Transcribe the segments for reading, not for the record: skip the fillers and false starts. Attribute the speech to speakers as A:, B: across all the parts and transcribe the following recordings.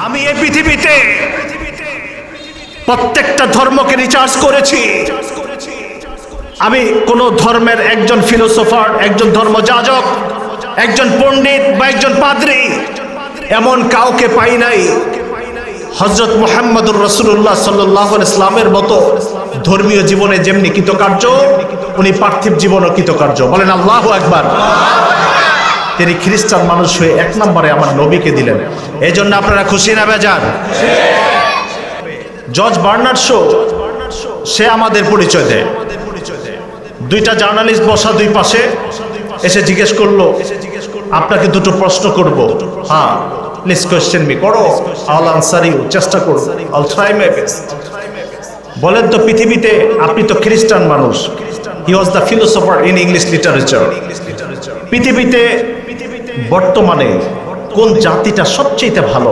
A: আমি এই পৃথিবীতে প্রত্যেকটা ধর্মকে রিসার্চ করেছি। আমি কোন ধর্মের একজন ফিলোসোফার, একজন ধর্মযাজক, একজন পণ্ডিত বা একজন পাদ্রী এমন কাউকে পাই নাই হযরত মুহাম্মদুর রাসূলুল্লাহ সাল্লাল্লাহু আলাইহি ওয়াসাল্লামের মতো ধর্মীয় জীবনে যেমনি কৃতকার্য, উনি পার্থিব জীবনও কৃতকার্য। বলেন আল্লাহু আকবার। তিনি খ্রিস্টান মানুষ হয়ে এক নম্বরে আমার নবীকে দিলেন। এই জন্য আপনারা খুশি না বেজার? জর্জ বার্নার্ড শো সে আমাদের পরিচয় দেয়। দুইটা জার্নালিস্ট বসা দুই পাশে, এসে জিজ্ঞেস করলো, আপনাকে দুটো প্রশ্ন করব। হ্যাঁ, প্লিজ কোয়েশ্চেন মি। করো, আল আনসার ইউ, চেষ্টা করো, আল ট্রাই মাই বেস্ট। বলেন তো, পৃথিবীতে আপনি তো খ্রিস্টান মানুষ, he was the philosopher in English literature. পৃথিবীতে বর্তমানে কোন জাতিটা সবচেয়ে ভালো?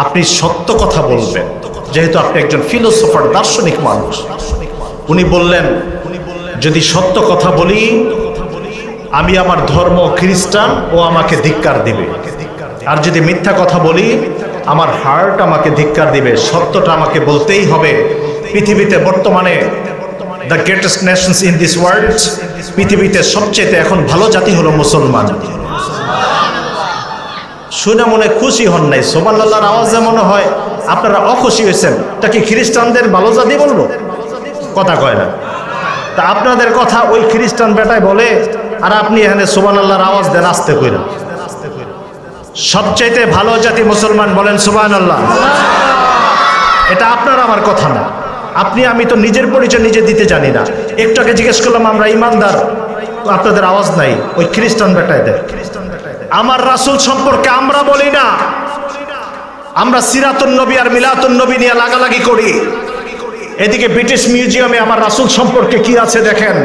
A: আপনি সত্য কথা বলবেন, যেহেতু আপনি একজন ফিলোসোফার, দার্শনিক মানুষ। উনি বললেন, যদি সত্য কথা বলি আমি আমার ধর্ম খ্রিস্টান, ও আমাকে ধিক্কার দিবে। আর যদি মিথ্যা কথা বলি আমার হার্ট আমাকে ধিক্কার দিবে। সত্যটা আমাকে বলতেই হবে। পৃথিবীতে বর্তমানে the greatest Nations in this world, পৃথিবীতে সবচেয়ে এখন ভালো জাতি হলো মুসলমান। শুনে মনে খুশি হন নাই? সুবহানাল্লাহর আওয়াজে মনে হয় আপনারা অখুশি হয়েছেন। তা কি খ্রিস্টানদের ভালো জাতি বলবো? কথা কয় না। তা আপনাদের কথা ওই খ্রিস্টান বেটায় বলে, আর আপনি এখানে সুবহানাল্লাহর আওয়াজ দেন আস্তে কইরা। সবচাইতে ভালো জাতি মুসলমান, বলেন সুবহানাল্লাহ। এটা আপনার আমার কথা না। আপনি আমি তো নিজের পরিচয় নিজে দিতে জানি না। একটু আগে জিজ্ঞেস করলাম আমরা ইমানদার, আপনাদের আওয়াজ নাই। ওই খ্রিস্টান বেটায় দেয়। আমার রাসূল সম্পর্কে আমরা বলি না, আমরা সিরাতুন নবী আর মিলাতুন নবী নিয়ে লাগালাগি করি। এদিকে ব্রিটিশ মিউজিয়ামে আমার রাসূল সম্পর্কে কি আছে দেখেন।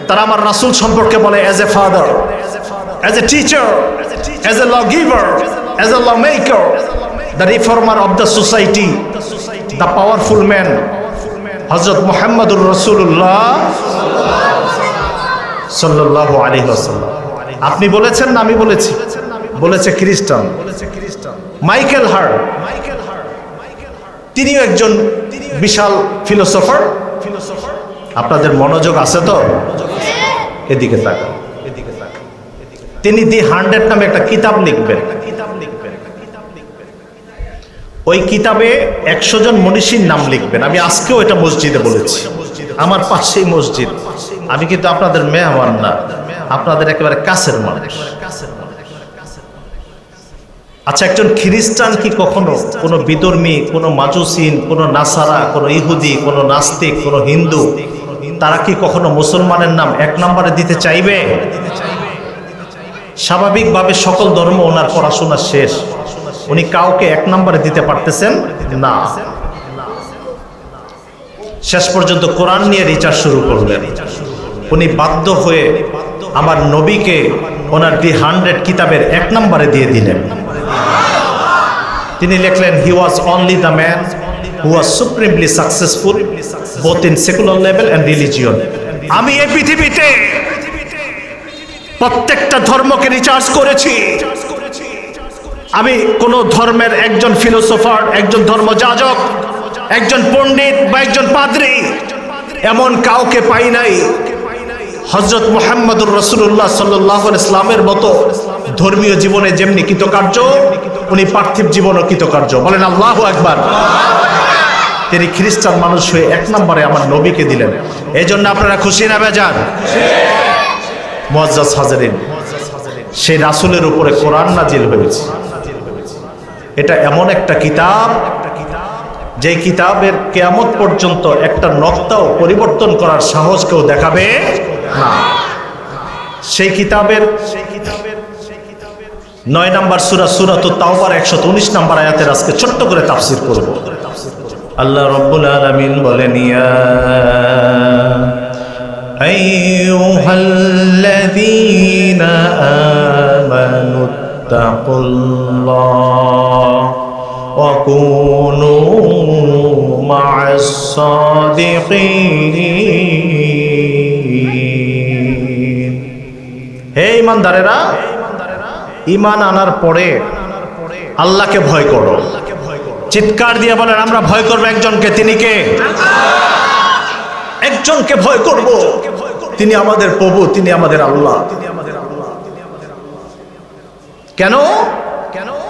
A: তারা আমার রাসূল সম্পর্কে বলে as a father, as a teacher, as a law giver, as a law maker, the reformer of the society, the powerful man হযরত মুহাম্মদুর রাসূলুল্লাহ সাল্লাল্লাহু আলাইহি ওয়াসাল্লাম। আপনি বলেছেন না আমি বলেছি? বলেছে খ্রিস্টান। মাইকেল হার্ট, তিনিও একজন বিশাল ফিলোসোফার। আপনাদের মনোযোগ আছে তো? এদিকে তাকান। তিনি দি 100 নামে একটা কিতাব লিখবেন। ওই কিতাবে 100 জন মনীষীর নাম লিখবেন। আমি আজকেও এটা মসজিদে বলেছি, আমার পাশেই মসজিদ। আমি কিন্তু আপনাদের মেহমান না, আপনাদের একেবারে কাছের মানুষ। আচ্ছা, একজন খ্রিস্টান কি কখনো কোনো বিধর্মী, কোনো মাজুসিন, কোনো নাসারা, কোনো ইহুদি, কোনো নাস্তিক, কোনো হিন্দু, তারা কি কখনো মুসলমানের নাম 1 নম্বরে দিতে চাইবে? স্বাভাবিকভাবে সকল ধর্ম ওনার পড়াশোনা শেষ, উনি কাউকে 1 নম্বরে দিতে পারতেছেন না। শেষ পর্যন্ত কোরআন নিয়ে রিসার্চ শুরু করলেন। উনি বাধ্য হয়ে আমার নবীকে ওনার দি 100 কিতাবের 1 নম্বরে দিয়ে দিলেন। তিনি লিখলেন, he was only the man who was supremely successful both in secular level and religion. আমি এই পৃথিবীতে প্রত্যেকটা ধর্মকে রিসার্চ করেছি। আমি কোন ধর্মের একজন ফিলোসোফার, একজন ধর্মযাজক, একজন পণ্ডিত বা একজন পাদ্রী এমন কাউকে পাই নাই হযরত মুহাম্মদুর রাসূলুল্লাহ সাল্লাল্লাহু আলাইহি ওয়াসাল্লামের মতো ধর্মীয় জীবনে যেমনি কৃতকার্য, উনি পার্থিব জীবনও কৃতকার্য। বলেন আল্লাহু আকবার। তিনি খ্রিস্টান মানুষ হয়ে 1 নম্বরে আমার নবীকে দিলেন। এই জন্য আপনারা খুশি না বেজার? মুআজ্জাজ হাজেরিন, সেই রাসূলের উপরে কোরআন নাজিল হয়েছে। এটা এমন একটা কিতাব, যে কিতাবের কিয়ামত পর্যন্ত একটা নক্তাও পরিবর্তন করার সাহস কেউ দেখাবে না। সেই কিতাবের 9 নম্বর সূরা সূরাতুত তাওবার 119 নম্বর আয়াতের আজকে ছোট্ট করে তাফসীর করব। আল্লাহ রাব্বুল আলামিন বলেন, ইয়া আইয়ুহাল্লাযীনা আমানুত্তাকুল্লাহ ওয়া কুনু মা'আস সাদিকিন। হে ঈমানদারেরা, ঈমান আনার পরে আল্লাহকে ভয় করো। চিৎকার দিয়ে বলেন আমরা ভয় করবো একজনকে, তিনি কে? একজনকে ভয় করব, তিনি আমাদের প্রভু, তিনি আমাদের আল্লাহ। কেন?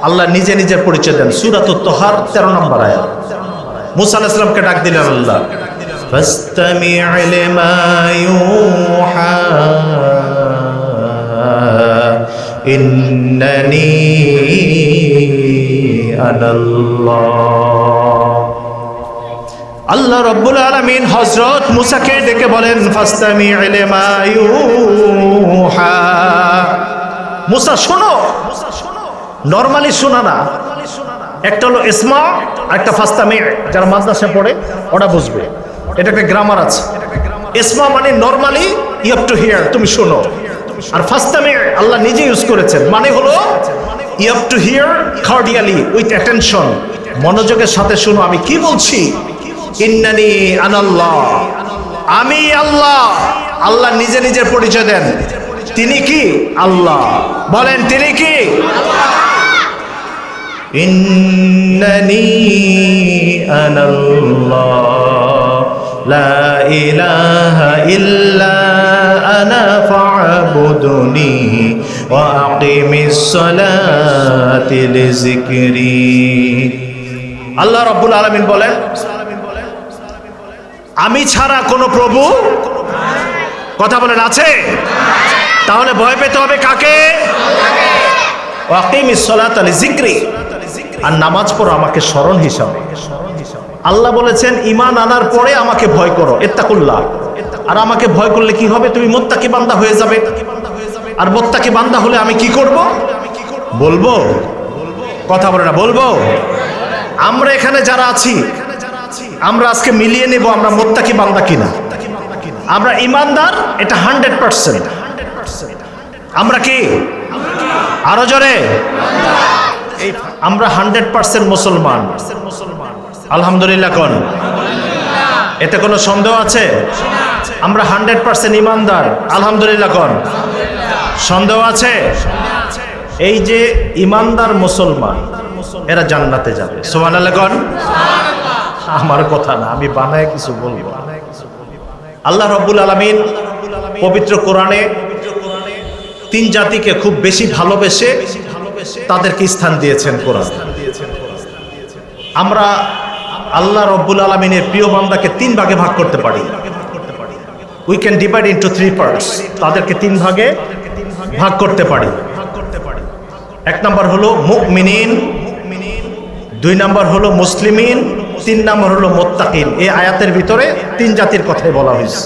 A: আল্লাহ নিজে নিজের পরিচয় দেন। সূরাতুত তাহার 13 নম্বর আয়াত। মুসা আলাইহিস সালামকে ডাক দিলেন আল্লাহ, ফাসতামি' লিমা ইউহা ইন্নানি আনাল্লাহ। আল্লাহ রাব্বুল আলামিন হযরত মুসাকে ডেকে বলেন ফাসতামি' লিমা ইউহা, মুসা শোনো। নরমালি শোনা না, একটা হলো ইসমা, একটা ফাসতামি'। যারা মাদ্রাসা পড়ে ওরা বুঝবে, এটা একটা গ্রামার আছে। ইসমা মানে normally you have to hear, তুমি শোনো। আর ফাসতামি' আল্লাহ নিজে ইউজ করেছেন, মানে হলো you have to hear cordially, with attention, মনোযোগের সাথে শোনো আমি কি বলছি। ইন্নানি আনাল্লাহ, আমি আল্লাহ। আল্লাহ নিজে নিজের পরিচয় দেন, তিনি কি? আল্লাহ। বলেন তিনি কি? ইন্নানি আনাল্লাহ লা ইলাহা ইল্লা আনা ফা'বুদনি ওয়া আকিমিস সালাতি লিযিকরি। আল্লাহ রাব্বুল আলামিন বলেন আমি ছাড়া কোনো প্রভু, কথা বলেন, আছে? তাহলে ভয় পেতে হবে কাকে? ওয়া আকিমিস সালাতা লিযিকরি, আর নামাজ পড়ো আমাকে স্মরণ হিসাবে। আল্লাহ বলেছেন ঈমান আনার পরে আমাকে ভয় করো, ইত্তাকুল্লাহ। আর আমাকে ভয় করলে কি হবে? তুমি মুত্তাকি বান্দা হয়ে যাবে। আর মুত্তাকি বান্দা হলে আমি কি করব? বলবো? কথা বলে না, বলবো? আমরা এখানে যারা আছি আমরা আজকে মিলিয়ে নেব আমরা মুত্তাকি বান্দা কিনা। আমরা ঈমানদার, এটা 100%। আমরা কি? আরো জোরে। আমরা 100% মুসলমান, আলহামদুলিল্লাহ। কোন এতে কোনো সন্দেহ আছে? আমরা 100% ঈমানদার, আলহামদুলিল্লাহ। কোন সন্দেহ আছে? এই যে ঈমানদার মুসলমান এরা জান্নাতে যাবে, সুবহানাল্লাহ। কোন আমার কথা না, আমি বানায় কিছু বলবো। আল্লাহ রাব্বুল আলামিন পবিত্র কোরআনে 3 জাতিকে খুব বেশি ভালোবেসে তাদেরকে স্থান দিয়েছেন কোরআন। আমরা আল্লাহ রাব্বুল আলামিনের প্রিয় বান্দাকে 3 ভাগে ভাগ করতে পারি। We can divide into 3 parts. তাদেরকে 3 ভাগে ভাগ করতে পারি। 1 নম্বর হলো মুমিনিন, 2 নম্বর হলো মুসলিমিন, 3 নম্বর হলো মুত্তাকিন। এই আয়াতের ভিতরে 3 জাতির কথাই বলা হয়েছে।